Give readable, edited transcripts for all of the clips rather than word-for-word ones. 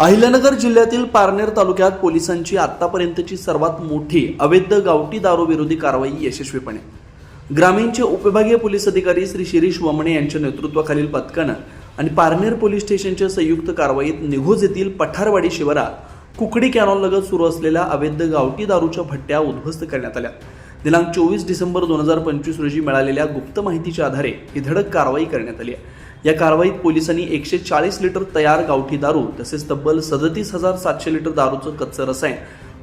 अहिल्यानगर जिल्ह्यातील पारनेर तालुक्यात पोलिसांची आतापर्यंतची सर्वात मोठी अवैध गावठी दारू विरोधी कारवाई यशस्वीपणे ग्रामीणचे उपविभागीय पोलीस अधिकारी श्री शिरीष वमणे यांच्या नेतृत्वाखालील पथकानं आणि पारनेर पोलीस स्टेशनच्या संयुक्त कारवाईत निघोज येथील पठारवाडी शिवारात कुकडी कॅनॉललगत सुरू असलेल्या अवैध गावठी दारूच्या भट्ट्या उद्ध्वस्त करण्यात आल्या। दिनांक 24 डिसेंबर 2025 रोजी मिळालेल्या गुप्त माहितीच्या आधारे ही धडक कारवाई करण्यात आली आहे। या कारवाईत पोलिसांनी 140 लिटर तयार गावठी दारू तसेच तब्बल 37,700 लिटर दारूचं कच्चं रसायन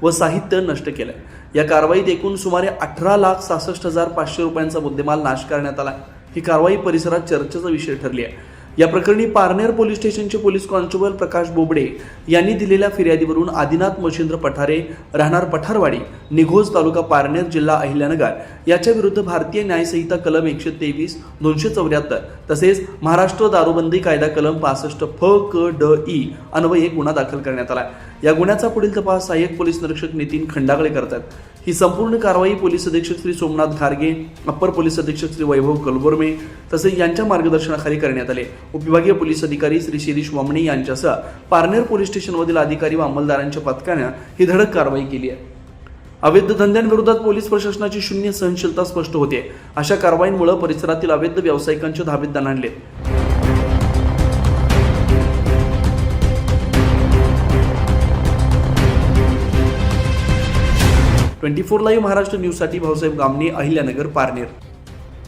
व साहित्य नष्ट केलंय। या कारवाईत एकूण सुमारे 18,66,500 रुपयांचा मुद्देमाल नाश करण्यात आला। ही कारवाई परिसरात चर्चेचा विषय ठरली आहे। या प्रकरणी पारनेर पोलीस स्टेशनचे पोलीस कॉन्स्टेबल प्रकाश बोबडे यांनी दिलेल्या फिर्यादीवरून आदिनाथ मच्छिंद्र पठारे राहणार पठारवाडी निघोज तालुका पारनेर जिल्हा अहिल्यानगर याच्या विरुद्ध भारतीय न्याय संहिता कलम 123 274 तसेच महाराष्ट्र दारूबंदी कायदा कलम 65 फ क ड ई अन्वये गुन्हा दाखल करण्यात आला। या गुन्ह्याचा पुढील तपास सहाय्यक पोलीस निरीक्षक नितीन खंडागळे करतात। ही संपूर्ण कारवाई पोलीस अधीक्षक श्री सोमनाथ घारगे, अप्पर पोलीस अधीक्षक श्री वैभव कलबुर्मे तसेच यांच्या मार्गदर्शनाखाली करण्यात आले। उपविभागीय पोलीस अधिकारी श्री शिरीष वमणे यांच्यासह पारनेर पोलीस स्टेशनमधील अधिकारी व अंमलदारांच्या पथकाने ही धडक कारवाई केली आहे। अवैध धंद्यांविरोधात पोलीस प्रशासनाची शून्य सहनशीलता स्पष्ट होते। अशा कारवाईंमुळे परिसरातील अवैध व्यावसायिकांच्या धाबेत दण आणले। 24 लाईव्ह महाराष्ट्र न्यूजसाठी भाऊसाहेब गामणे, अहिल्यानगर, पारनेर।